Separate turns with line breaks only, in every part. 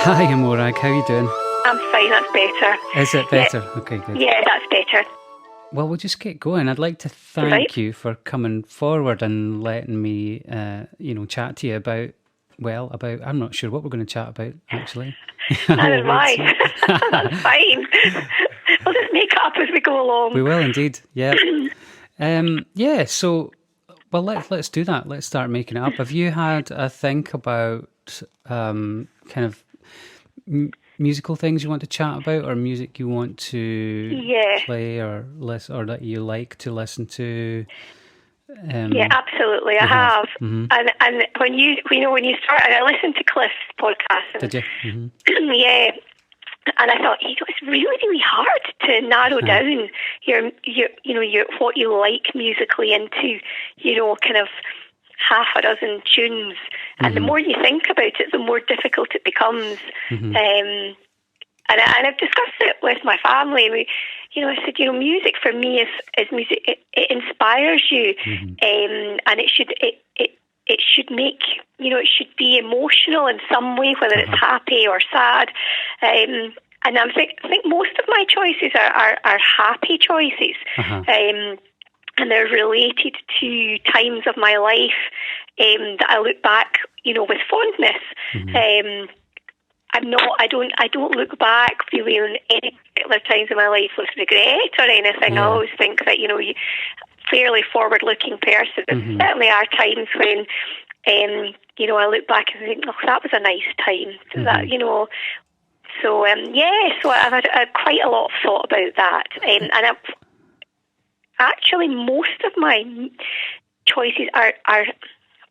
Hi, Morag. How are you doing?
I'm fine, that's better.
Is it better? Yeah. Okay, good.
Yeah, that's better.
Well, we'll just get going. I'd like to thank you for coming forward and letting me, chat to you about, I'm not sure what we're going to chat about, actually.
Neither am I. That's fine. We'll just make it up as we go along.
We will indeed, yeah. So, well, let's do that. Let's start making it up. Have you had a think about kind of musical things you want to chat about, or music you want to play or listen, or that you like to listen to?
Yeah, absolutely. I have. Mm-hmm. And when you started, I listened to Cliff's podcast.
Did you?
Mm-hmm. Yeah. And I thought, it's really, really hard to narrow down your what you like musically into, kind of half a dozen tunes. And the more you think about it, the more difficult it becomes. And I've discussed it with my family. I said, music for me is music. It inspires you, and it should make, it should be emotional in some way, whether it's happy or sad. And I think most of my choices are happy choices. And they're related to times of my life that I look back, with fondness. I don't look back really on any particular times in my life with regret or anything. Yeah. I always think that, you're a fairly forward-looking person. There certainly are times when, I look back and think, oh, that was a nice time. That, So, so I've had quite a lot of thought about that. And actually, most of my choices are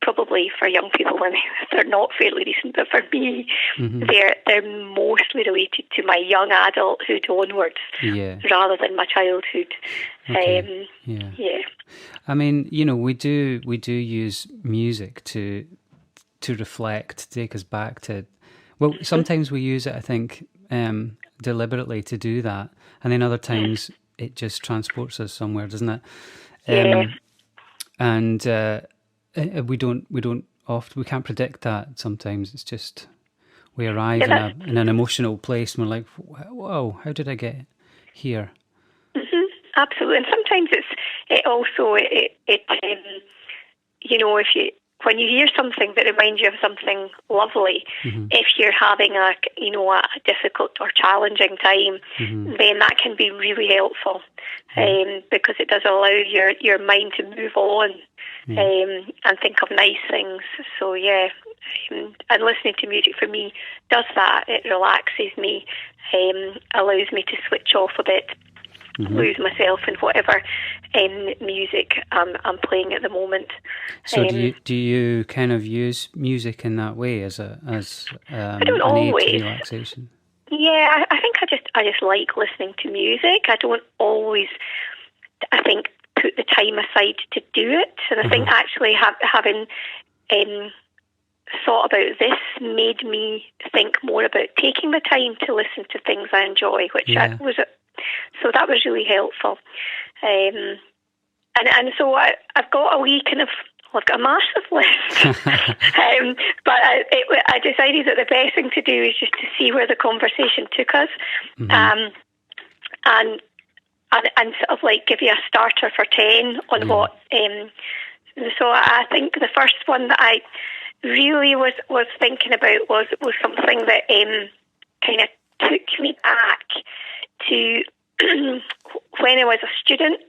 probably for young people, and they're not fairly recent, but for me, they're mostly related to my young adulthood onwards, rather than my childhood.
Okay. Yeah. I mean, we do use music to reflect, to take us back to. Well, sometimes we use it, I think, deliberately to do that, and then other times it just transports us somewhere, doesn't it? And we can't predict that. Sometimes it's just we arrive in an emotional place and we're like, whoa, how did I get here?
Absolutely. And sometimes when you hear something that reminds you of something lovely, if you're having a difficult or challenging time, then that can be really helpful, because it does allow your mind to move on and think of nice things. So and listening to music for me does that. It relaxes me, allows me to switch off a bit. Lose myself in whatever music I'm playing at the moment.
So do you kind of use music in that way as I don't
always.
Aid to relaxation?
Yeah, I think I just like listening to music. I don't always, I think, put the time aside to do it. And I think actually having thought about this made me think more about taking the time to listen to things I enjoy, so that was really helpful. And so I've got a wee kind of, I've got a massive list. But I decided that the best thing to do is just to see where the conversation took us. And sort of like give you a starter for 10 on what. So I think the first one that I really was thinking about was something that kind of took me back to when I was a student,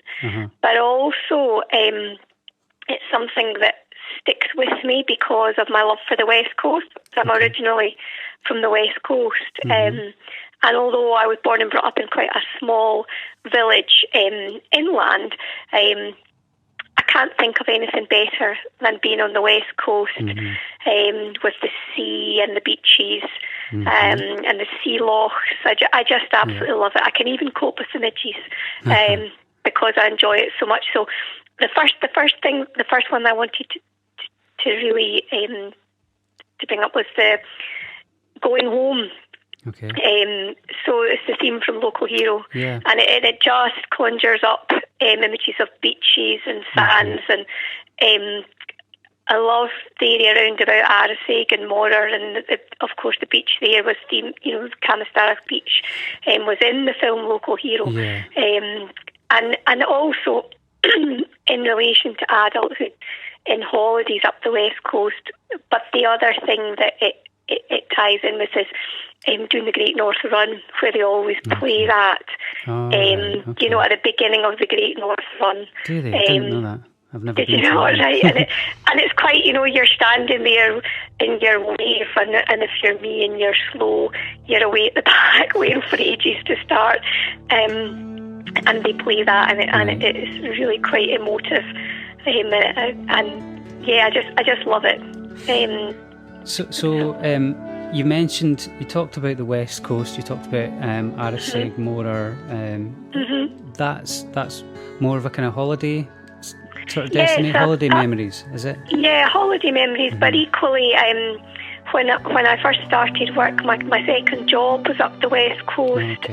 but also it's something that sticks with me because of my love for the West Coast. I'm originally from the West Coast, and although I was born and brought up in quite a small village inland, I can't think of anything better than being on the West Coast with the sea and the beaches and the sea lochs. I just absolutely love it. I can even cope with the midges because I enjoy it so much. So the first one I wanted to really to bring up was the going home.
Okay.
So it's the theme from Local Hero, and it just conjures up images of beaches and sands and I love the area around about Arisaig and Morar, and of course the beach there was Canistara Beach, was in the film Local Hero, and also in relation to adulthood in holidays up the west coast. But the other thing that it ties in with is doing the Great North Run, where they always play that. At the beginning of the Great North Run.
Do they? I didn't know that. I've never
been to that. Right? and it's quite, you're standing there in your wave, and if you're me and you're slow, you're away at the back waiting for ages to start. And they play that, and it's really quite emotive. I just love it.
You talked about the West Coast. You talked about Arisaig, Morar. That's more of a kind of holiday sort of destiny, holiday memories, is it?
Yeah, holiday memories. But equally, when I first started work, my second job was up the West Coast.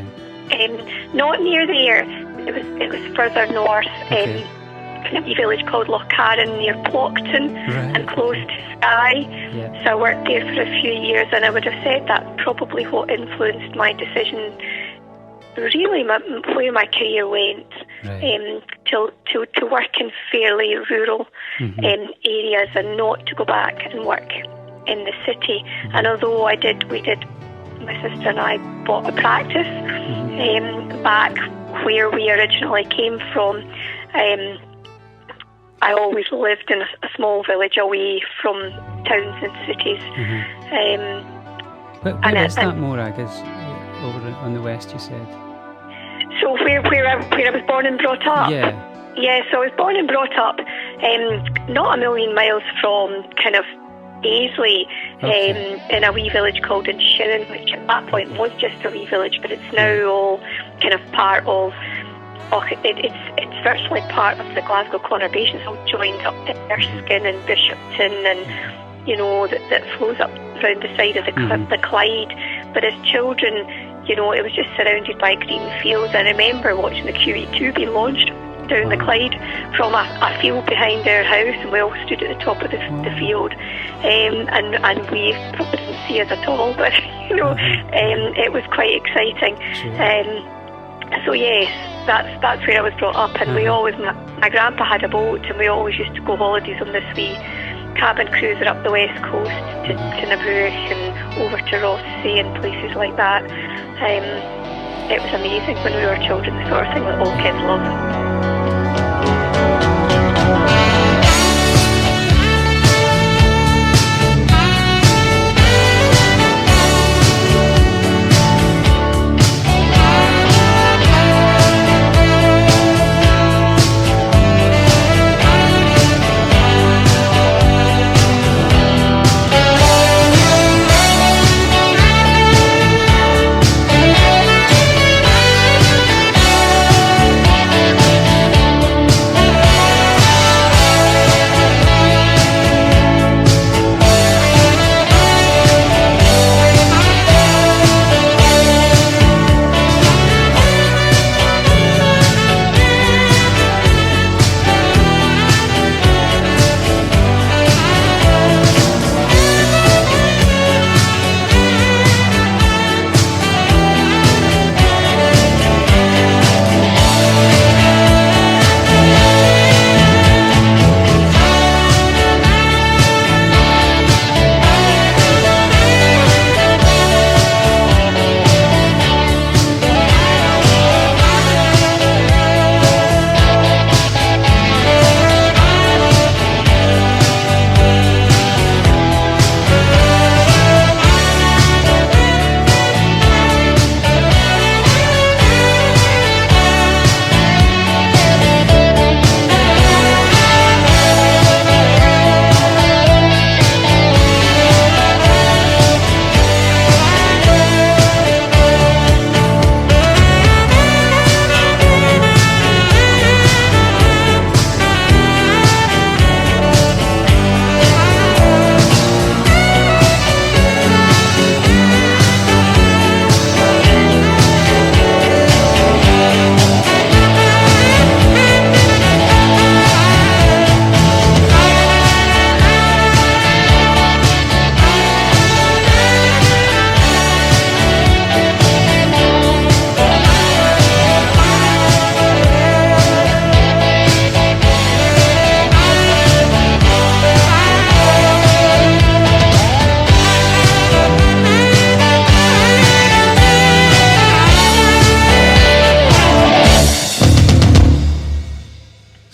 Not near there. It was further north. In a wee village called Lochcarron near Plockton, and close to Skye. Yeah. So I worked there for a few years, and I would have said that's probably what influenced my decision, really, where my career went, to work in fairly rural areas and not to go back and work in the city. And although my sister and I bought a practice back where we originally came from, I always lived in a small village away from towns and cities.
Where is that Morag? Is over on the west, you said?
So where I was born and brought up? Yeah, so I was born and brought up not a million miles from kind of Aisley, in a wee village called Inshinnon, which at that point was just a wee village, but it's now all kind of part of... it's virtually part of the Glasgow conurbation. It's all joined up to Erskine and Bishopton, and that flows up around the side of the Clyde. But as children, it was just surrounded by green fields. I remember watching the QE2 being launched down the Clyde from a field behind our house, and we all stood at the top of the field, and waved. Probably didn't see us at all, but it was quite exciting. So yes, that's where I was brought up, and we always, my grandpa had a boat, and we always used to go holidays on this wee cabin cruiser up the west coast to Nabrook and over to Rothesay and places like that. It was amazing when we were children, the sort of thing that all kids love.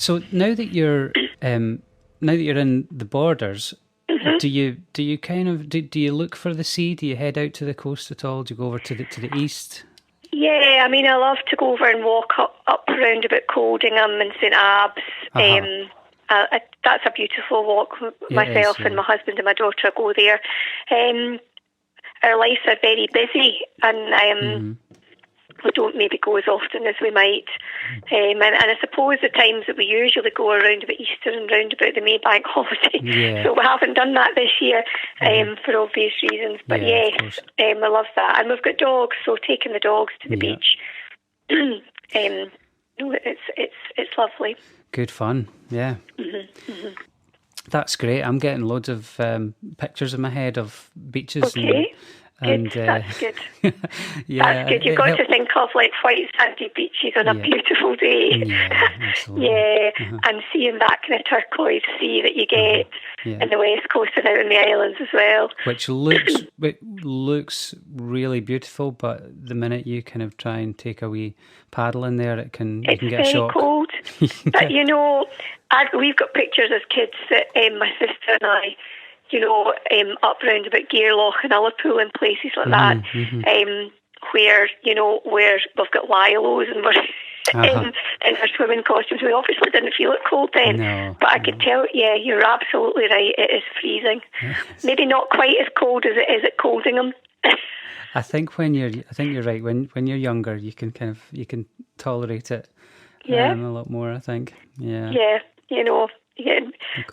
So now that you're in the borders, do you kind of do you look for the sea? Do you head out to the coast at all? Do you go over to the east?
Yeah, I mean, I love to go over and walk up around about Coldingham and St Abbs. That's a beautiful walk. Myself and my husband and my daughter go there. Our lives are very busy, and we don't maybe go as often as we might. And I suppose the times that we usually go around about Easter and round about the Maybank holiday. Yeah. So we haven't done that this year for obvious reasons. But I love that. And we've got dogs, so taking the dogs to the beach, it's lovely.
Good fun, yeah. That's great. I'm getting loads of pictures in my head of beaches.
Okay. Good. That's good. That's good. You've got to think of like white sandy beaches on a beautiful day.
Yeah, absolutely.
And seeing that kind of turquoise sea that you get in the west coast and out in the islands as well.
Which looks really beautiful, but the minute you kind of try and take a wee paddle in there, you can get a shock.
It's very cold. But we've got pictures as kids that my sister and I, up round about Gairloch and Ullapool and places like that, where we've got lilos and we're in our swimming costumes. We obviously didn't feel it cold then, but I could tell, you're absolutely right, it is freezing. Maybe not quite as cold as it is at Coldingham.
I think you're right. When you're younger, you can tolerate it a lot more, I think. Yeah,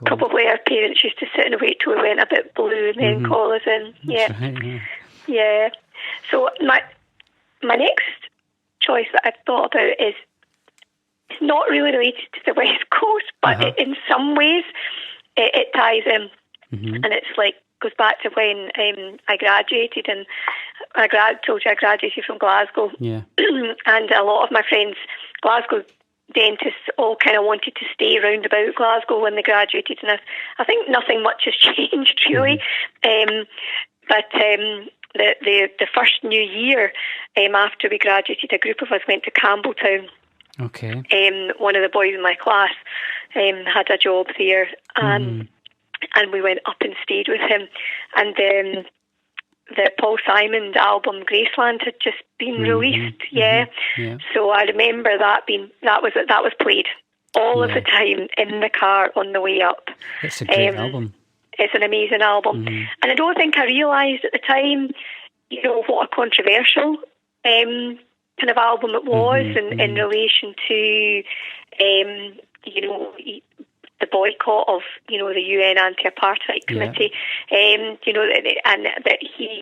probably our parents used to sit and wait till we went a bit blue and then call us in. Yeah. So my next choice that I've thought about is it's not really related to the West Coast, but in some ways it ties in, and it's like goes back to when I graduated, and I graduated from Glasgow, and a lot of my friends, Glasgow dentists, all kind of wanted to stay round about Glasgow when they graduated, and I think nothing much has changed really. But the first new year after we graduated, a group of us went to Campbelltown. Okay.
One of the boys in my class had a job there, and we went up and stayed with him. And the Paul Simon album Graceland had just been released. So I remember that was played all of the time in the car on the way up.
It's a great album.
It's an amazing album, and I don't think I realised at the time, what a controversial kind of album it was in relation to the boycott of the UN Anti-Apartheid Committee, and that he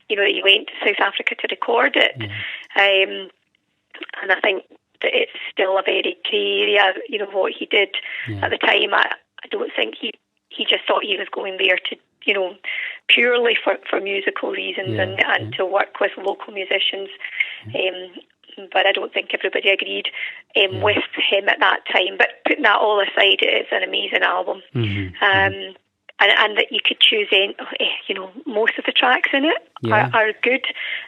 he went to South Africa to record it, and I think that it's still a very grey area, what he did at the time. I don't think he just thought he was going there to purely for musical reasons and to work with local musicians. But I don't think everybody agreed with him at that time. But putting that all aside, it is an amazing album. And that you could choose most of the tracks in it are good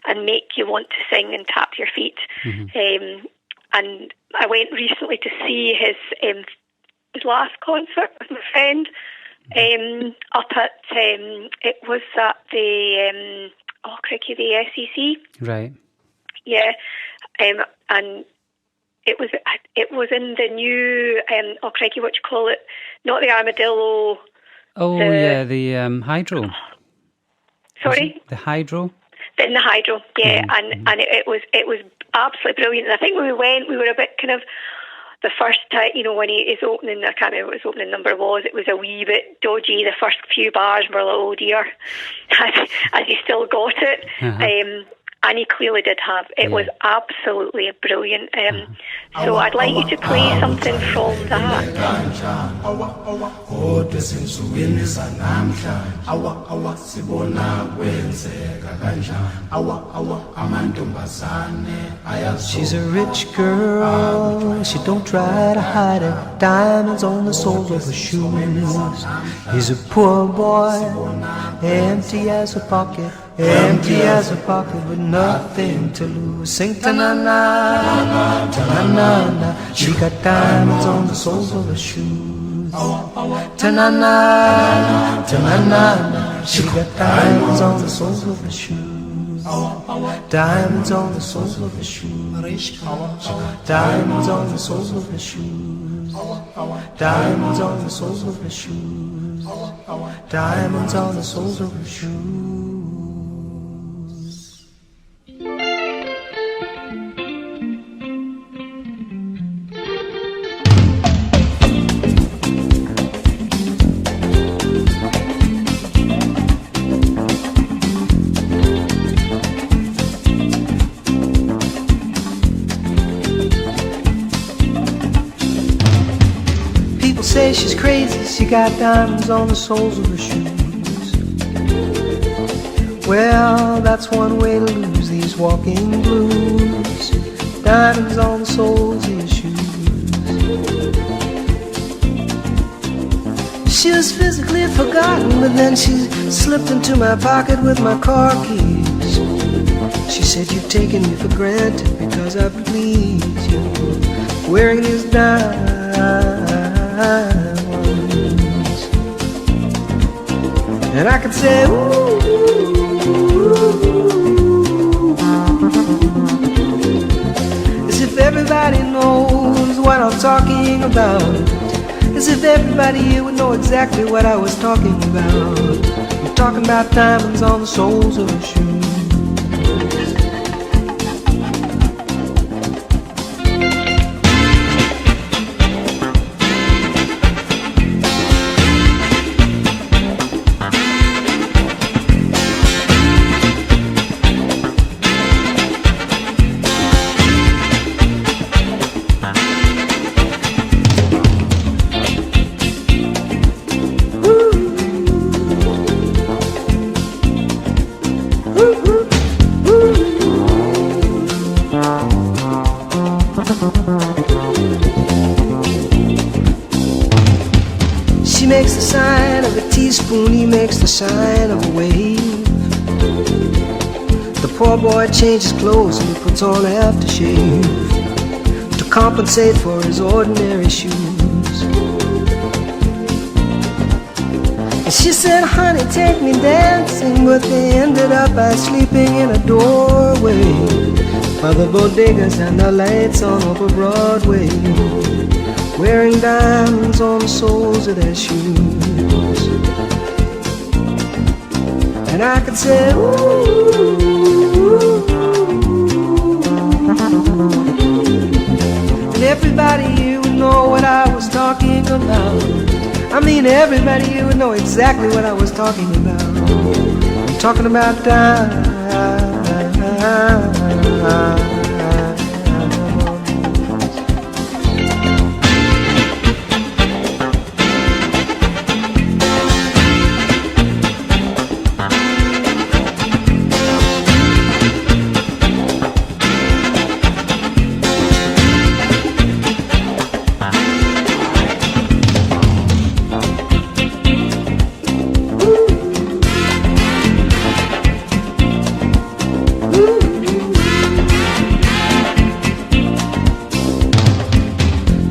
and make you want to sing and tap your feet. And I went recently to see his last concert with my friend up at it was at the the SEC. Right. Yeah. And it was in the new what you call it? Not the Armadillo.
The Hydro.
Sorry?
The Hydro?
In the Hydro, and it was absolutely brilliant. And I think when we went, we were a bit kind of the first time, when his opening, I can't remember what his opening number was. It was a wee bit dodgy. The first few bars were like, oh dear, as he still got it. And he clearly did have. It was absolutely brilliant. So I'd like you to play something from that.
She's a rich girl, she don't try to hide it. Diamonds on the soles of her shoes. He's a poor boy, empty as a pocket, empty as a pocket with nothing to lose. Sing ta-na-na, ta-na-na-na. She got diamonds on the soles of her shoes. Ta-na-na, ta-na-na-na. She got diamonds on the soles of her shoes. Diamonds on the soles of her shoes. Diamonds on the soles of her shoes. Diamonds on the soles of her shoes. Diamonds on the soles of her shoes. Say she's crazy, she got diamonds on the soles of her shoes. Well, that's one way to lose these walking blues. Diamonds on the soles of your shoes. She was physically forgotten, but then she slipped into my pocket with my car keys. She said, you've taken me for granted because I please you, wearing these diamonds. And I could say, ooh, as if everybody knows what I'm talking about, as if everybody here would know exactly what I was talking about. I'm talking about diamonds on the soles of her shoes. She makes the sign of a teaspoon, he makes the sign of a wave. The poor boy changes clothes and he puts on aftershave to compensate for his ordinary shoes. And she said, honey, take me dancing, but they ended up by sleeping in a doorway by the bodegas and the lights on over Broadway, wearing diamonds on the soles of their shoes. And I could say, ooh, and everybody here would know what I was talking about. I mean, everybody here would know exactly what I was talking about. I'm talking about diamonds.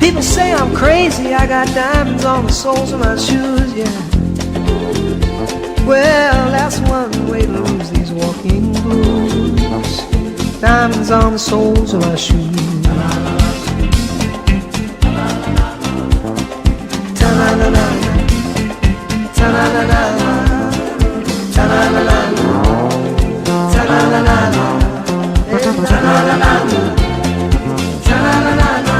People say I'm crazy, I got diamonds on the soles of my shoes, yeah. Well, that's one way to lose these walking blues. Diamonds on the soles of my shoes. Ta-na-na-na, ta-na-na-na, ta-na-na-na, ta-na-na-na, ta-na-na-na, ta-na-na-na.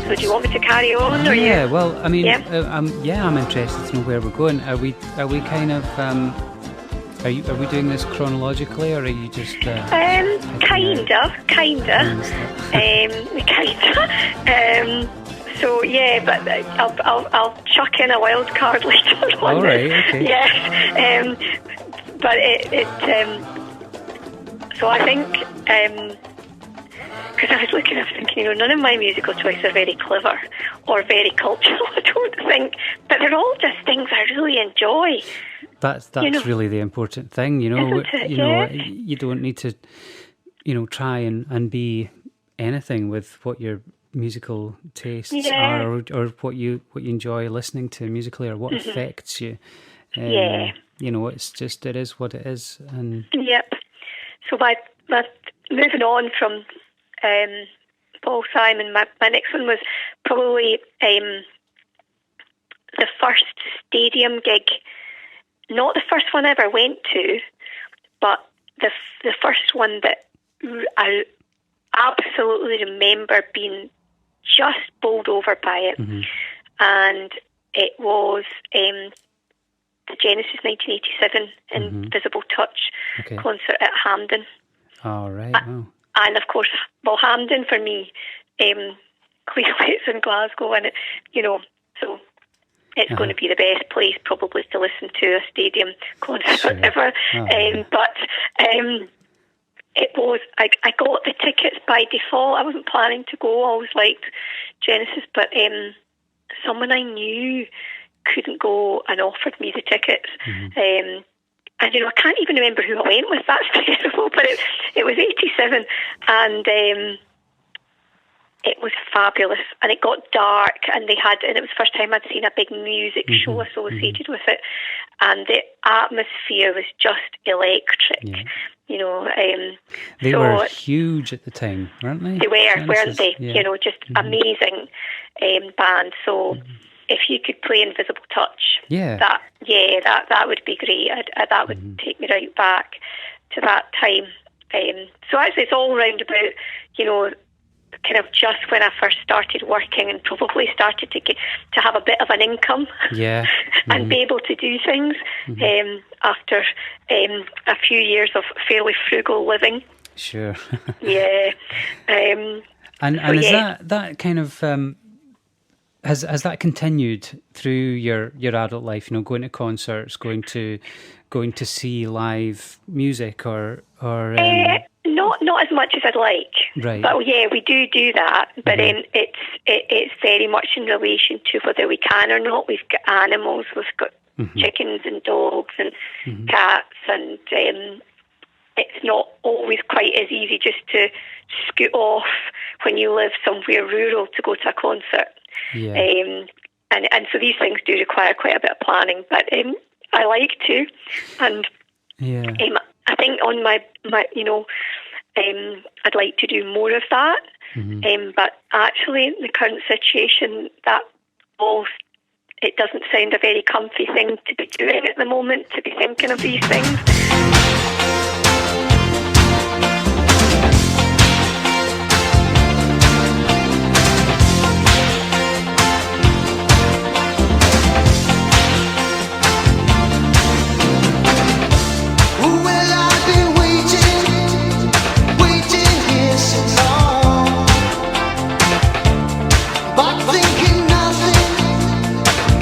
So do you want me to carry on, or
yeah,
you?
well, I mean,
Yeah.
I'm interested to know where we're going. Are we kind of are we doing this chronologically, or are you just kinda.
So yeah, but I'll chuck in a wild card later on.
All right, okay.
Yes, but so I think because I was thinking, none of my musical choices are very clever or very cultural. I don't think, but they're all just things I really enjoy.
That's really the important thing,
Isn't it?
You don't need to, try and be anything with what your musical tastes are, or what you enjoy listening to musically, or what affects you. It's just, it is what it is. And
yep. So my moving on from Paul Simon, my next one was probably the first stadium gig. Not the first one I ever went to, but the first one that I absolutely remember being just bowled over by it. And it was the Genesis 1987 Invisible Touch concert at Hampden.
Oh, right. Wow.
And of course, Hampden for me, clearly it's in Glasgow, and so it's going to be the best place probably to listen to a stadium concert ever. But it was, I got the tickets by default. I wasn't planning to go. I always liked Genesis, but someone I knew couldn't go and offered me the tickets. And I can't even remember who I went with. That's terrible. But it was 87, and it was fabulous. And it got dark, and it was the first time I'd seen a big music show associated with it, and the atmosphere was just electric.
They were huge at the time, weren't they?
They were,
Genesis,
weren't they?
Yeah.
Just amazing band. So if you could play Invisible Touch, that would be great. That would take me right back to that time. So actually, it's all round about, kind of just when I first started working and probably started to have a bit of an income, and be able to do things after a few years of fairly frugal living.
Sure.
Yeah.
And is that kind of has that continued through your adult life? Going to concerts, going to see live music, or
not as much as I'd like.
Right.
But we do that. But it's very much in relation to whether we can or not. We've got animals. We've got chickens and dogs and cats, and it's not always quite as easy just to scoot off when you live somewhere rural to go to a concert.
Yeah.
And so these things do require quite a bit of planning, but I like to, and I think on my I'd like to do more of that. But actually, in the current situation, it doesn't sound a very comfy thing to be doing at the moment, to be thinking of these things.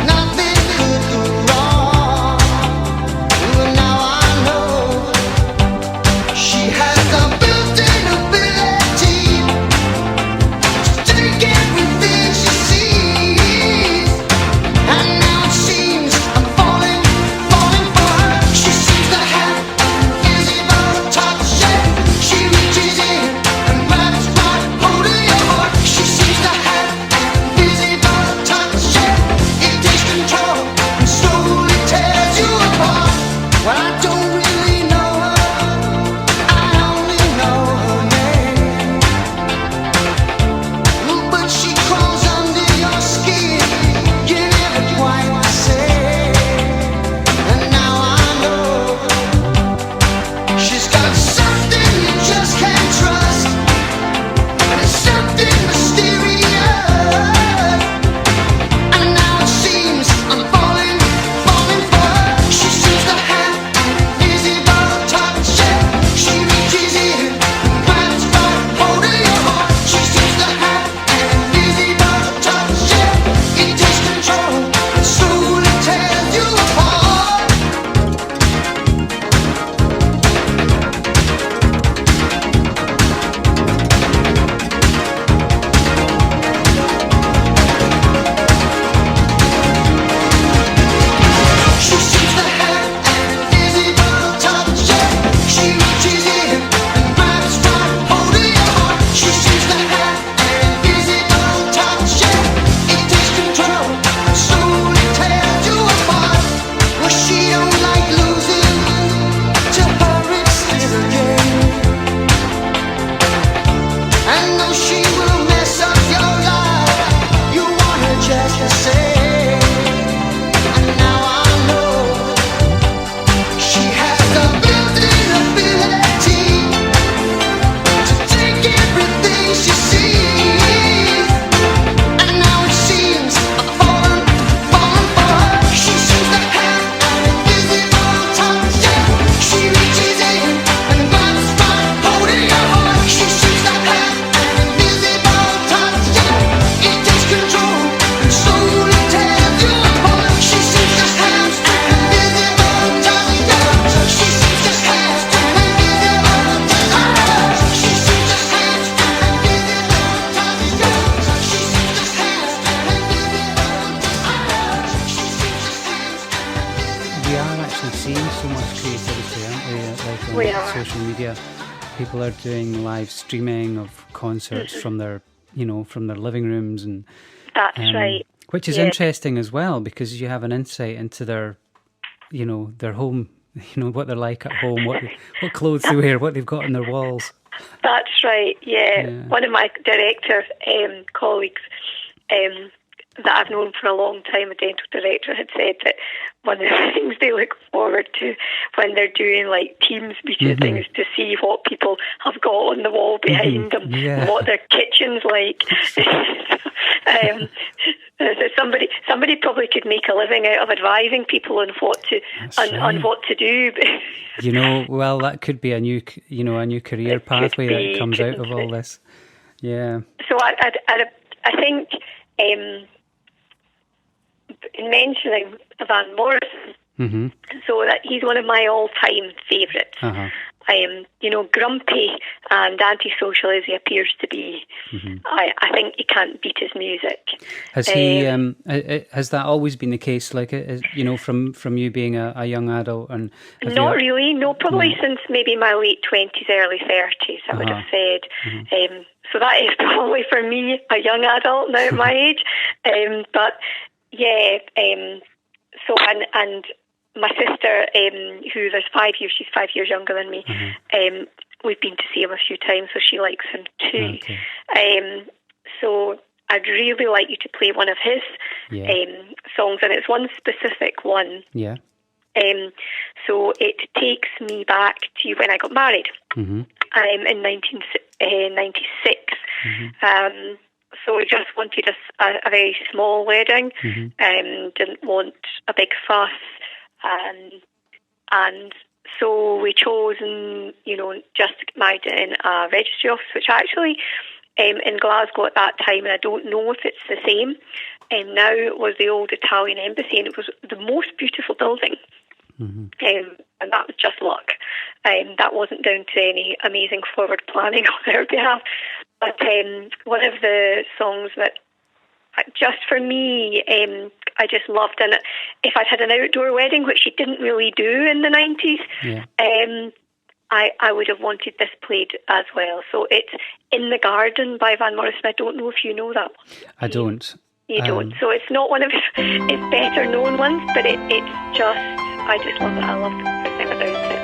Nothing could go wrong. Now I know
so much creativity, aren't we? Like on
We are.
social media, people are doing live streaming of concerts from their, from their living rooms, and
That's right.
which is interesting as well, because you have an insight into their, their home, what they're like at home, what clothes they wear, what they've got on their walls.
That's right. Yeah. One of my director colleagues that I've known for a long time, a dental director, had said that one of the things they look forward to when they're doing like Teams meeting is to see what people have got on the wall behind them, and what their kitchen's like. Somebody probably could make a living out of advising people on what to do.
Well, that could be a new career pathway that comes out of all this. Yeah.
So I think. In mentioning Van Morrison, so that he's one of my all-time favourites. Grumpy and antisocial as he appears to be, I think you can't beat his music.
Has he? Has that always been the case? Like, from you being a young adult, and
not really. No, probably since maybe my late 20s, early 30s. I would have said. So that is probably for me a young adult now at my age. But yeah. So and my sister, who there's 5 years, she's 5 years younger than me. We've been to see him a few times, so she likes him too. Okay. So I'd really like you to play one of his songs, and it's one specific one. Yeah. So it takes me back to when I got married in 1996. So we just wanted a very small wedding, didn't want a big fuss, and so we chose, just to get married in a registry office, which actually in Glasgow at that time, and I don't know if it's the same, now it was the old Italian embassy, and it was the most beautiful building. And that was just luck. That wasn't down to any amazing forward planning on their behalf. But one of the songs that, just for me, I just loved, and if I'd had an outdoor wedding, which she didn't really do in the 90s, I would have wanted this played as well. So it's In the Garden by Van Morrison. I don't know if you know that one.
I don't.
You don't. So it's not one of his better known ones, but it's just, I just love it. I love everything about it.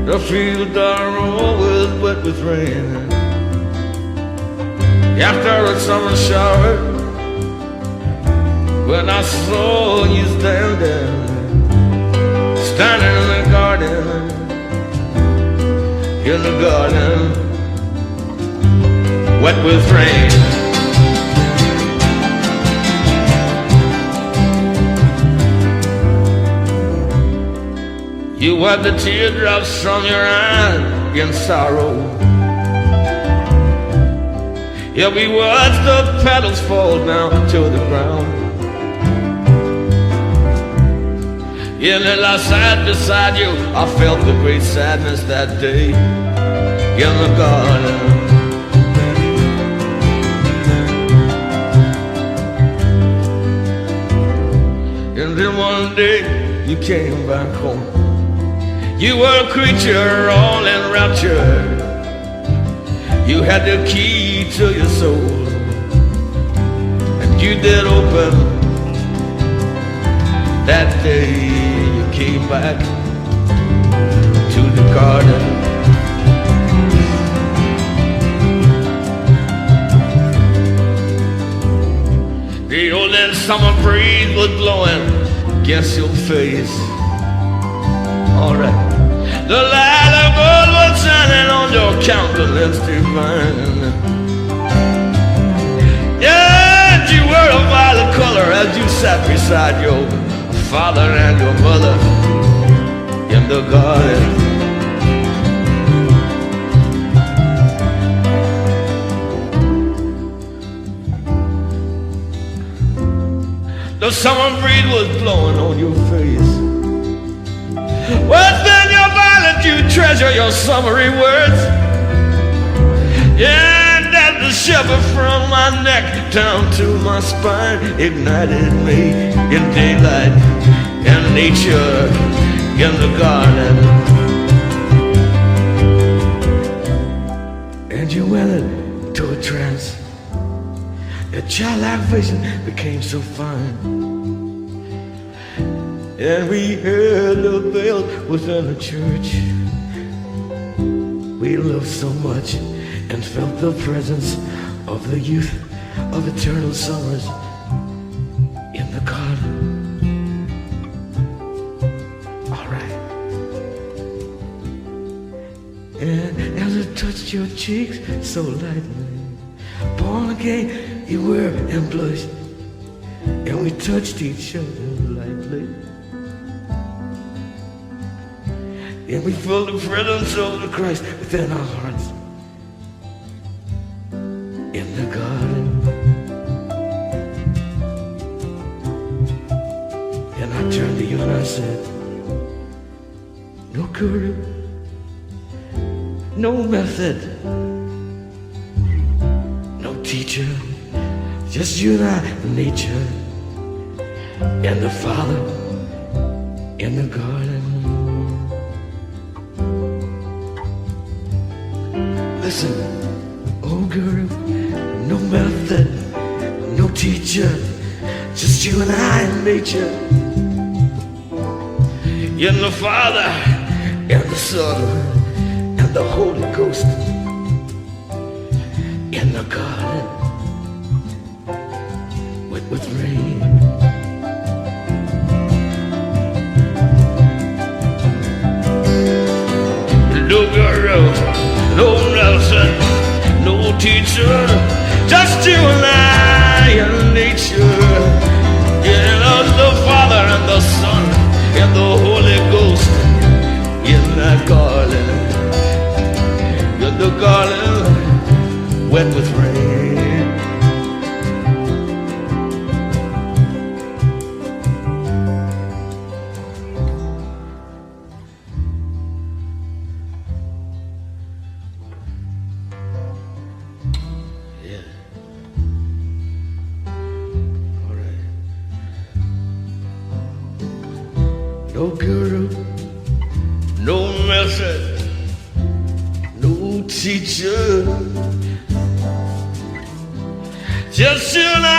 The field are always wet with rain. After a summer shower, when I saw you standing in the garden, wet with rain. You wipe the teardrops from your eyes in sorrow. Yeah, we watched the petals fall down to the ground. Yeah, and I sat beside you, I felt the great sadness that day in the garden. And then one day you came back home. You were a creature all enraptured. You had the key to your soul, and you did open that day you came back to the garden. The old summer breeze was blowing against your face. Alright. The light of gold was shining on your countenance divine. Yeah, and you were a violet color as you sat beside your father and your mother in the garden. The summer breeze was blowing on your face. Within your violet you treasure your summery words. Yeah, and as the shiver from my neck down to my spine ignited me in daylight, in nature, in the garden. And you went into a trance. Your childlike vision became so fine. And we heard the bell within the church. We loved so much and felt the presence of the youth of eternal summers in the garden. All right. And as it touched your cheeks so lightly, born again you were and blushed, and we touched each other lightly. And we felt the presence of the Christ within our hearts in the garden. And I turned to you and I said, no guru, no method, no teacher, just you and I, nature, and the Father in the garden. Listen, oh girl, no method, no teacher, just you and I in nature, in the Father and the Son and the Holy Ghost in the garden with rain. No girl, no Nelson, no teacher, just you and I in nature. Yeah, the Father and the Son and the Holy Ghost in that garden. In the garden, wet with rain. No guru, no method, no teacher, just you and I,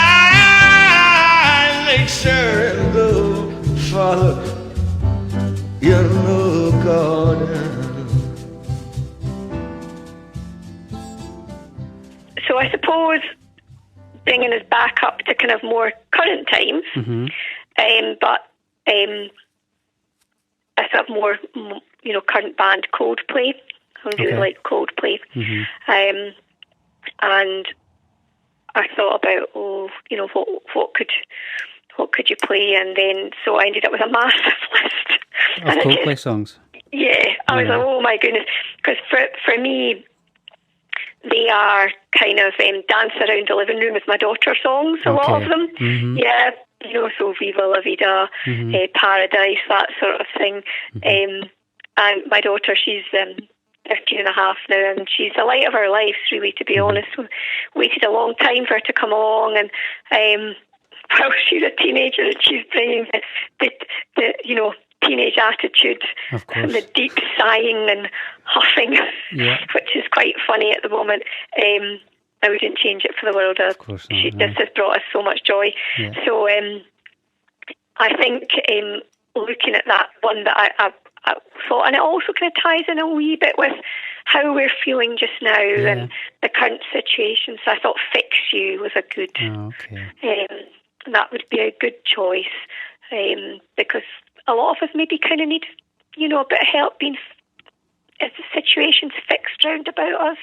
nature and the Father in the garden.
So I suppose bringing us back up to kind of more current times, but a sort of more, current band, Coldplay. I really like Coldplay. And I thought about, what could you play? And then, so I ended up with a massive list.
Of Coldplay songs?
Yeah. I was like, oh my goodness. Because for me, they are kind of dance around the living room with my daughter songs, a lot of them. Yeah. So Viva La Vida, Paradise, that sort of thing. And my daughter, she's 13 and a half now, and she's the light of our lives, really, to be honest. We waited a long time for her to come along, and she's a teenager, and she's bringing the teenage attitude, and the deep sighing and huffing, which is quite funny at the moment. I wouldn't change it for the world. Of course not, this has brought us so much joy. Yeah. So I think looking at that one that I thought, and it also kind of ties in a wee bit with how we're feeling just now and the current situation. So I thought Fix You was a good, that would be a good choice, because a lot of us maybe kind of need, a bit of help being, as the situation's fixed round about us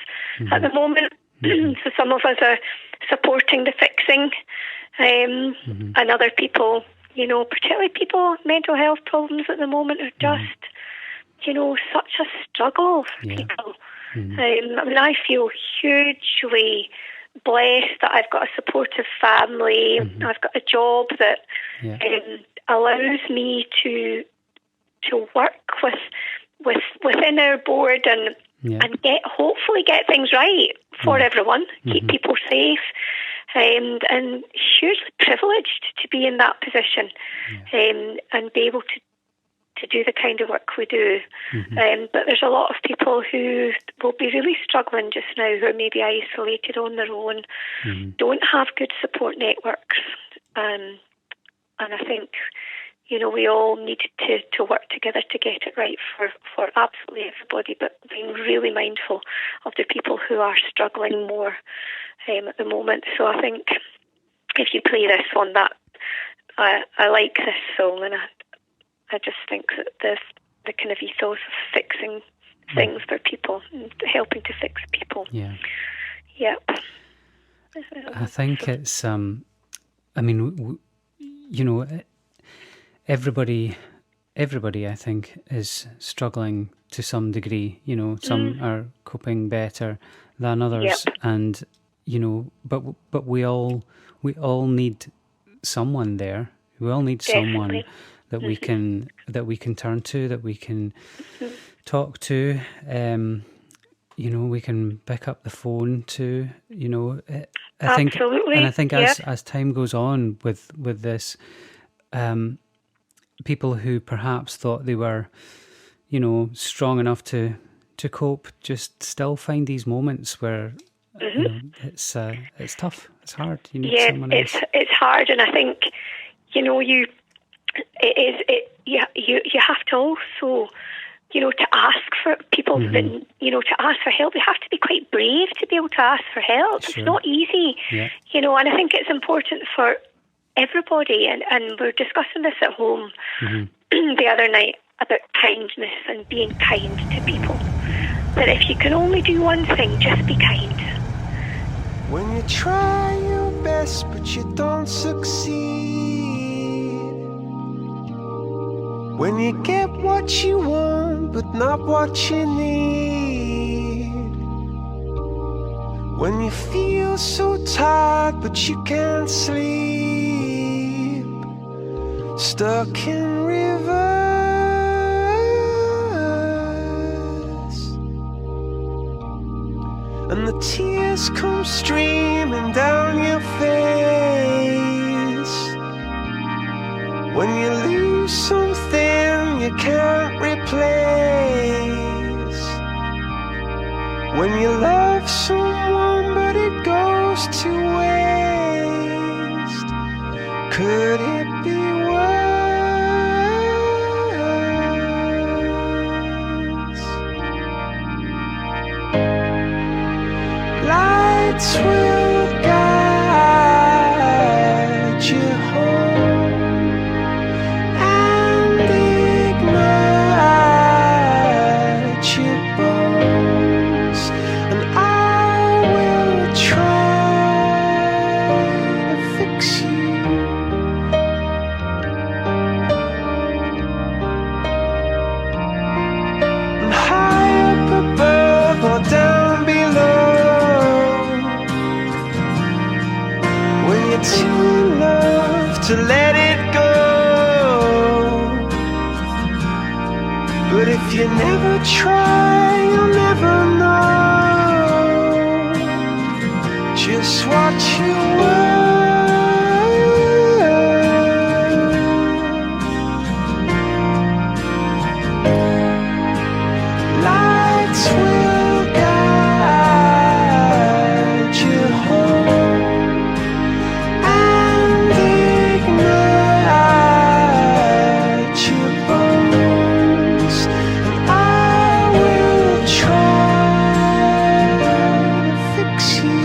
at the moment. So some of us are supporting the fixing, and other people, particularly people with mental health problems at the moment are just, such a struggle for people. I feel hugely blessed that I've got a supportive family. I've got a job that allows me to work within our board and hopefully get things right for everyone, keep people safe, and hugely privileged to be in that position, and be able to do the kind of work we do. But there's a lot of people who will be really struggling just now, who are maybe isolated on their own, don't have good support networks, and I think, you know, we all need to work together to get it right for absolutely everybody, but being really mindful of the people who are struggling more at the moment. So I think if you play this one, that I like this song, and I just think that the kind of ethos of fixing things for people and helping to fix people.
I think it's I mean, you know, everybody I think is struggling to some degree. You know, some are coping better than others, and you know, but we all need someone there. We all need someone that we can turn to, that we can talk to. You know, we can pick up the phone to. You know, I think, and I think as time goes on with this, people who perhaps thought they were, you know, strong enough to cope, just still find these moments where you know, it's tough, it's hard. You need someone else.
It's hard, and I think, you know, you have to also, you know, to ask for people, you know, to ask for help. You have to be quite brave to be able to ask for help. Sure. It's not easy, you know, and I think it's important for everybody, and we're discussing this at home the other night about kindness and being kind to people. That if you can only do one thing, just be kind.
When you try your best but you don't succeed, when you get what you want but not what you need, when you feel so tired but you can't sleep, stuck in rivers, and the tears come streaming down your face, when you lose something you can't replace, when you love someone but it goes to waste, could it be worse? Lights will guide you home and ignite your bones, and I will try to fix you. And high up above or down below, when you're too in love to let it go. But if you never try, you'll never know just what you were. Lights will guide you home and ignite your bones, and I will try to fix you.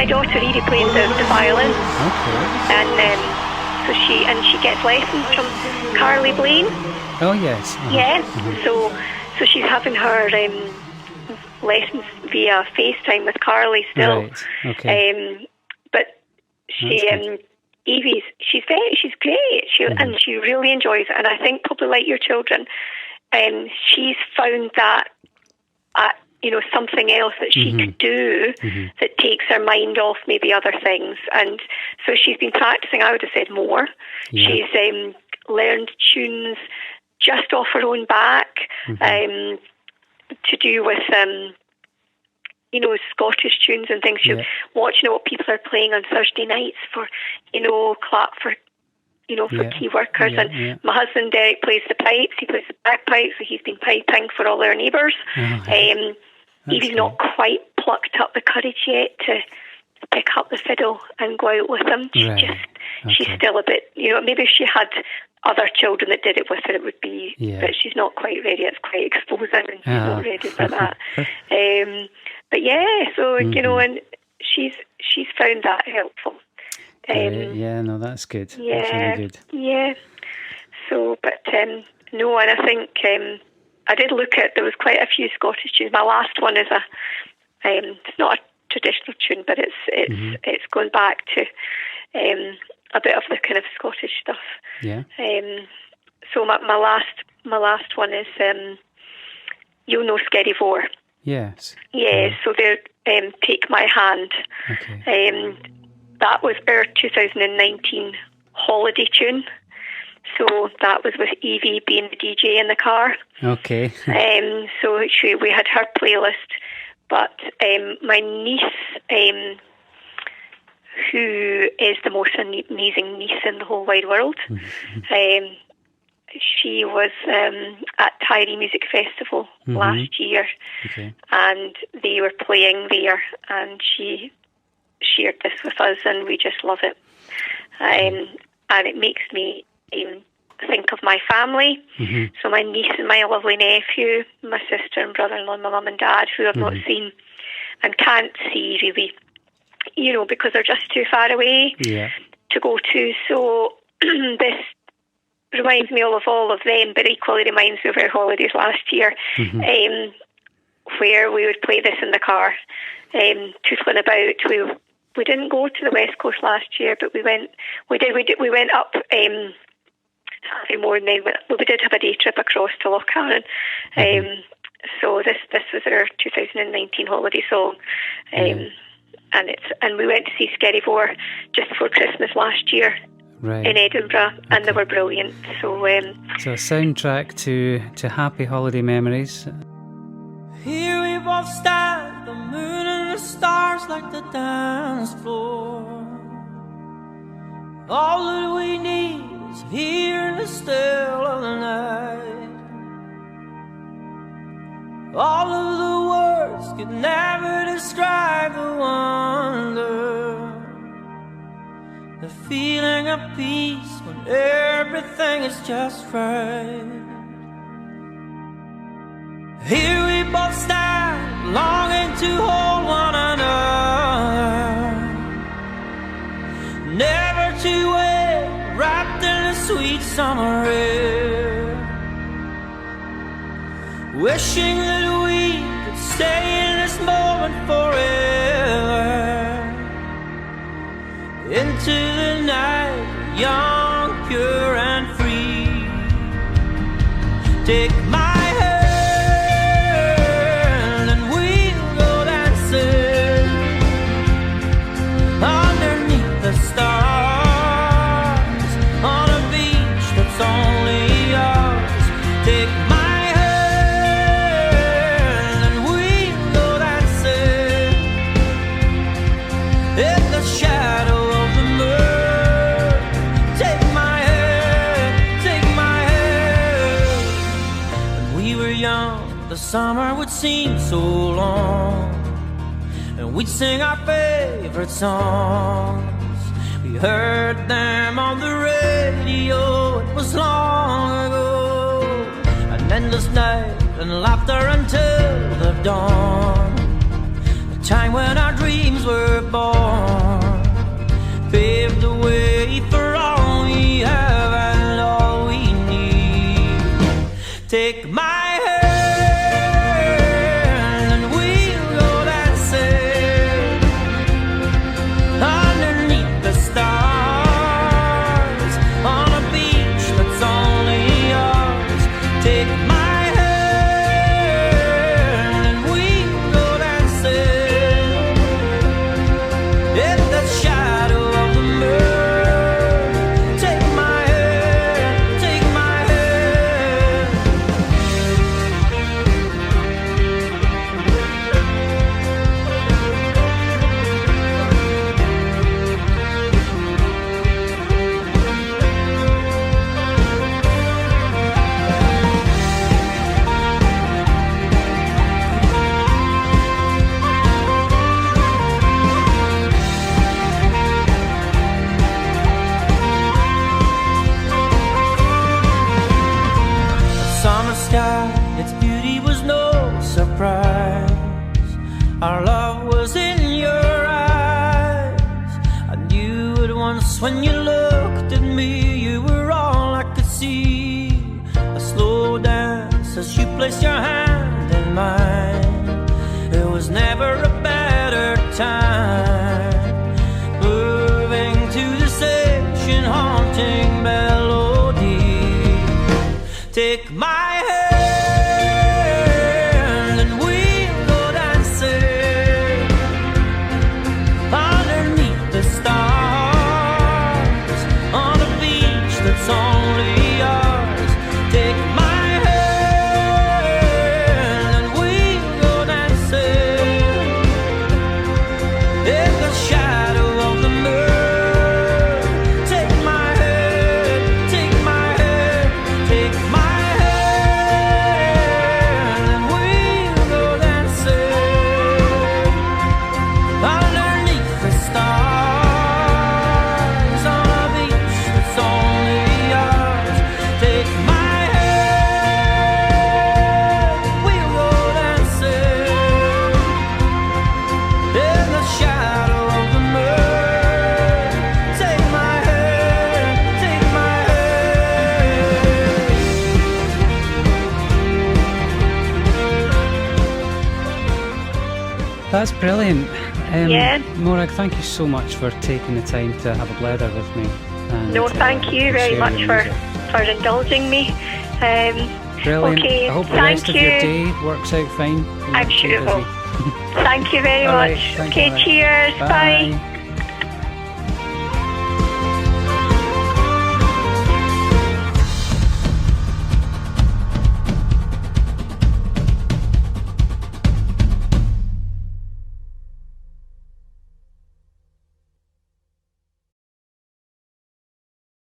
my daughter Edie plays the violin.
Okay.
And she gets lessons from Carly Blaine.
Oh yes.
Yeah. So she's having her lessons via FaceTime with Carly still.
Right. Okay.
But Evie's she's great. And she really enjoys it. And I think probably like your children, she's found that something else that she could do that takes her mind off maybe other things. And so she's been practicing, I would have said, more. Yeah. She's learned tunes just off her own back, to do with Scottish tunes and things. She's watching what people are playing on Thursday nights for clap for key workers. And my husband Derek plays the pipes. He plays the bagpipes, so he's been piping for all our neighbours. Evie's not quite plucked up the courage yet to pick up the fiddle and go out with him. She's still a bit, maybe if she had other children that did it with her, it would be, but she's not quite ready. It's quite exposing, and she's not ready for that. But so and she's found that helpful.
That's good. That's really good.
Yeah. So, but no, and I think I did look at. There was quite a few Scottish tunes. My last one is it's not a traditional tune, but it's going back to a bit of the kind of Scottish stuff.
Yeah.
So my last one is You'll Know Skerry Vore.
Yes.
Yeah. So they're Take My Hand.
Okay.
That was our 2019 holiday tune. So that was with Evie being the DJ in the car.
Okay.
So we had her playlist, but my niece, who is the most amazing niece in the whole wide world, she was at Tyree Music Festival last year, and they were playing there, and she shared this with us, and we just love it. And it makes me think of my family. So my niece and my lovely nephew, my sister and brother-in-law, my mum and dad, who I've not seen and can't see really, because they're just too far away to go to. So this reminds me of all of them, but equally reminds me of our holidays last year, where we would play this in the car, tootling about. We didn't go to the West Coast last year, but we went up Saturday morning. We did have a day trip across to Lochcarron. So this was our 2019 holiday song, and we went to see Skerry Vore just before Christmas last year in Edinburgh, and they were brilliant. So a
soundtrack to happy holiday memories.
Here we both stand, the moon and the stars like the dance floor. All that we need is here in the still of the night. All of the words could never describe the wonder, the feeling of peace when everything is just right. Here we both stand, longing to hold one another, never to wait, wrapped in a sweet summer air, wishing that we could stay in this moment forever, into the night, young, pure and free. Take my summer would seem so long, and we'd sing our favorite songs. We heard them on the radio, it was long ago. An endless night and laughter until the dawn, a time when our dreams were born. Our love was in your eyes. I knew it once when you looked at me. You were all I could see. A slow dance as you placed your hand in mine. It was never a better time. Moving to this ancient haunting melody. Take my hand and we'll go dancing underneath the stars on a beach that's only ours. Take my hand and we'll go dancing in the shadow of the moon. Take my hand, take my hand, take my hand, and we'll go dancing underneath the stars on a beach that's only ours. Take my hand, we'll go dancing in the shadow of the moon. Take my hand, take my hand.
That's brilliant.
Yeah.
Morag, thank you so much for taking the time to have a blether with me. And,
No, thank you very
sharing
much
your
for,
music.
for indulging me.
Brilliant.
Okay,
I hope the
thank
rest of your
you.
day works out fine.
I'm sure it will. Thank you very
All right,
much.
thank you,
Okay,
Morag.
cheers. Bye.
Bye.